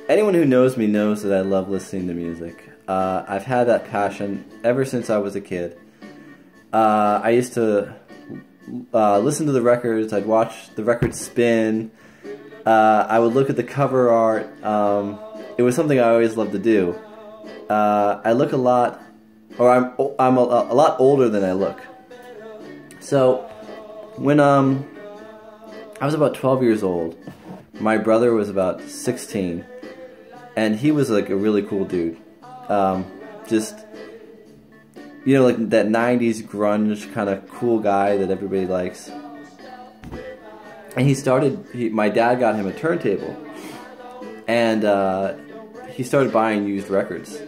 Anyone who knows me knows that I love listening to music. I've had that passion ever since I was a kid. I used to listen to the records, I'd watch the records spin, I would look at the cover art. It was something I always loved to do. I look a lot, or I'm a lot older than I look. So, when I was about 12 years old, my brother was about 16, and he was like a really cool dude. Just, you know, like that 90s grunge kind of cool guy that everybody likes. And my dad got him a turntable, and he started buying used records.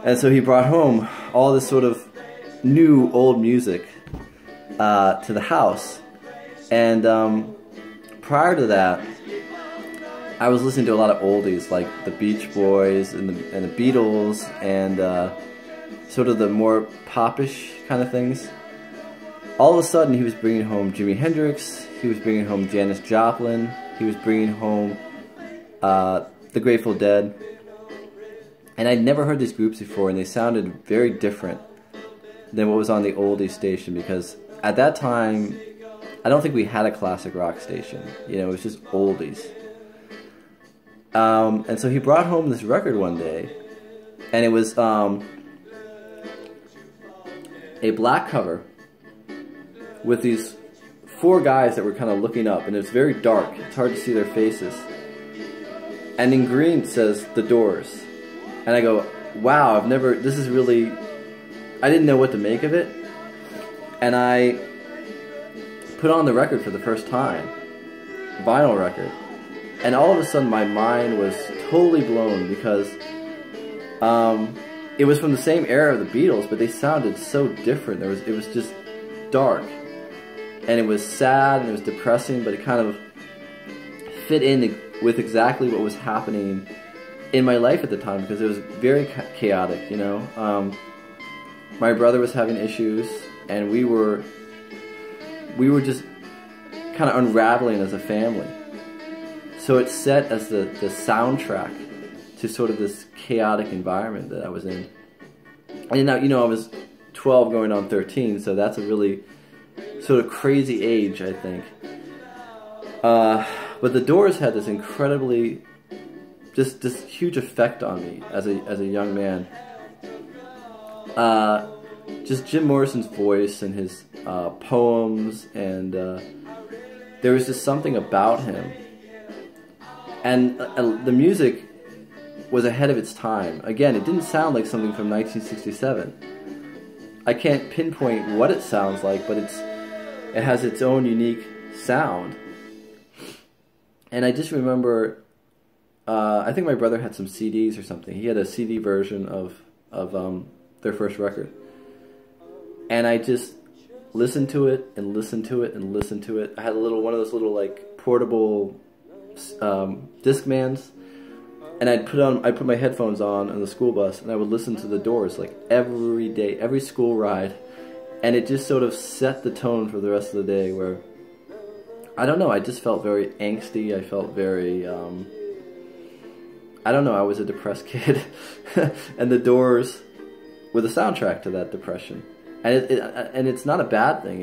And so he brought home all this sort of new old music to the house. And prior to that, I was listening to a lot of oldies like the Beach Boys and the Beatles and sort of the more popish kind of things. All of a sudden, he was bringing home Jimi Hendrix, he was bringing home Janis Joplin, he was bringing home the Grateful Dead. And I'd never heard these groups before, and they sounded very different than what was on the oldie station, because at that time, I don't think we had a classic rock station. You know, it was just oldies. And so he brought home this record one day, and it was a black cover with these 4 guys that were kind of looking up, and it was very dark. It's hard to see their faces. And in green it says The Doors. And I go, wow, this is really, I didn't know what to make of it. And I put on the record for the first time, vinyl record. And all of a sudden my mind was totally blown, because it was from the same era of the Beatles, but they sounded so different. It was just dark. And it was sad and it was depressing, but it kind of fit in with exactly what was happening in my life at the time, because it was very chaotic, you know. My brother was having issues, and we were just kind of unraveling as a family. So it set as the soundtrack to sort of this chaotic environment that I was in. And now, you know, I was 12 going on 13, so that's a really sort of crazy age, I think. But the Doors had this incredibly, just this huge effect on me as a young man. Just Jim Morrison's voice and his poems, and there was just something about him. And the music was ahead of its time. Again, it didn't sound like something from 1967. I can't pinpoint what it sounds like, but it has its own unique sound. And I just remember, I think my brother had some CDs or something. He had a CD version of their first record. And I just listened to it and listened to it and listened to it. I had one of those little like portable Discmans, and I'd put my headphones on the school bus, and I would listen to the Doors like every day, every school ride, and it just sort of set the tone for the rest of the day. Where I don't know, I just felt very angsty. I felt very I don't know, I was a depressed kid, and the Doors were the soundtrack to that depression, and it's not a bad thing.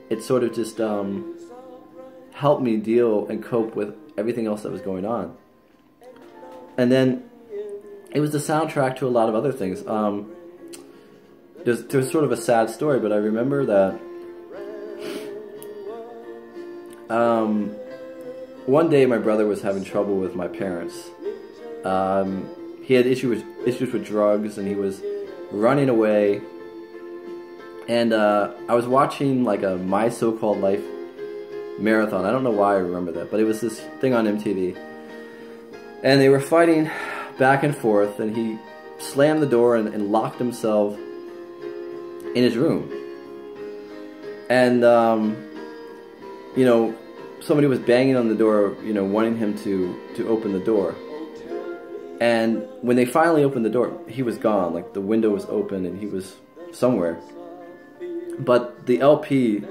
It's sort of just helped me deal and cope with everything else that was going on. And then it was the soundtrack to a lot of other things. There's sort of a sad story, but I remember that one day my brother was having trouble with my parents. He had issues with drugs, and he was running away. And I was watching like a My So-Called Life marathon. I don't know why I remember that, but it was this thing on MTV. And they were fighting back and forth, and he slammed the door and locked himself in his room. And, you know, somebody was banging on the door, you know, wanting him to open the door. And when they finally opened the door, he was gone. Like, the window was open and he was somewhere. But the LP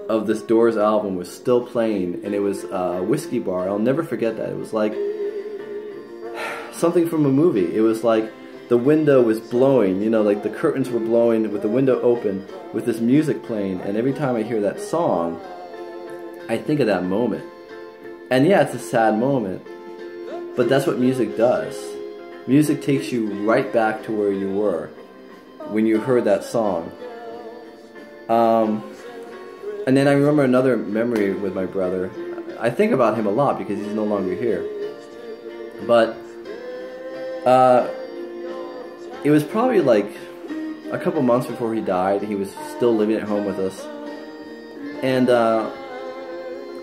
of this Doors album was still playing, and it was a whiskey bar. I'll never forget that. It was like something from a movie. It was like the window was blowing, you know, like the curtains were blowing with the window open with this music playing, and every time I hear that song, I think of that moment. And yeah, it's a sad moment, but that's what music does. Music takes you right back to where you were when you heard that song. And then I remember another memory with my brother. I think about him a lot because he's no longer here. But it was probably like a couple months before he died. He was still living at home with us. And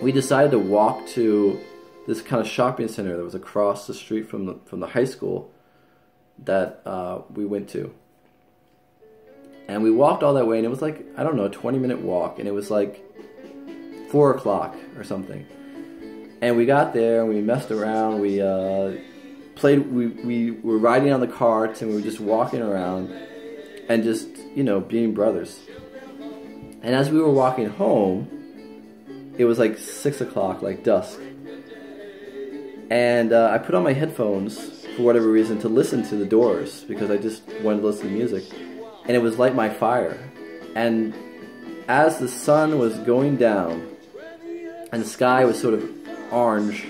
we decided to walk to this kind of shopping center that was across the street from the high school that we went to. And we walked all that way, and it was like, I don't know, a 20-minute walk, and it was like 4 o'clock or something. And we got there, and we messed around, we played, we were riding on the carts, and we were just walking around, and just, you know, being brothers. And as we were walking home, it was like 6 o'clock, like dusk. And I put on my headphones, for whatever reason, to listen to the Doors, because I just wanted to listen to music. And it was Light My Fire. And as the sun was going down and the sky was sort of orange,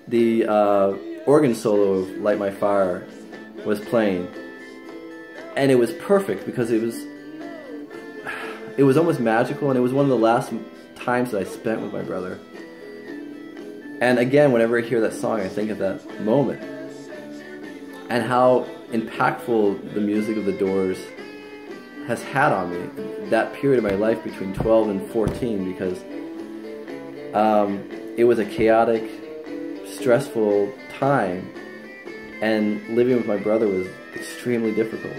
the organ solo of Light My Fire was playing. And it was perfect because it was almost magical, and it was one of the last times that I spent with my brother. And again, whenever I hear that song, I think of that moment and how impactful the music of the Doors has had on me that period of my life between 12 and 14, because it was a chaotic, stressful time, and living with my brother was extremely difficult.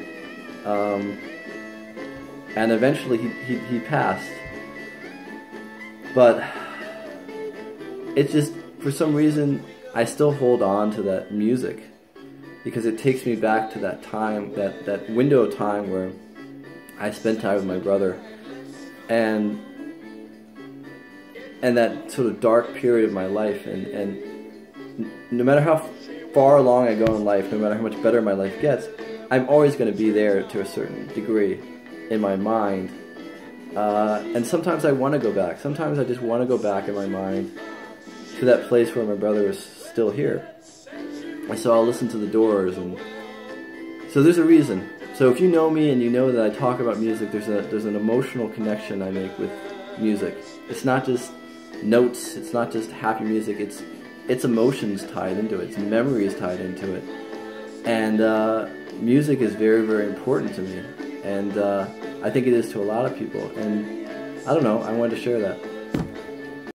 And eventually he passed, but it's just, for some reason, I still hold on to that music because it takes me back to that time, that window of time where I spent time with my brother, and that sort of dark period of my life, and no matter how far along I go in life, no matter how much better my life gets, I'm always going to be there to a certain degree in my mind, and sometimes I want to go back. Sometimes I just want to go back in my mind to that place where my brother is still here. And so I'll listen to the Doors, and so there's a reason. So if you know me and you know that I talk about music, there's an emotional connection I make with music. It's not just notes, it's not just happy music, it's emotions tied into it, it's memories tied into it. And music is very, very important to me. And I think it is to a lot of people. And I don't know, I wanted to share that.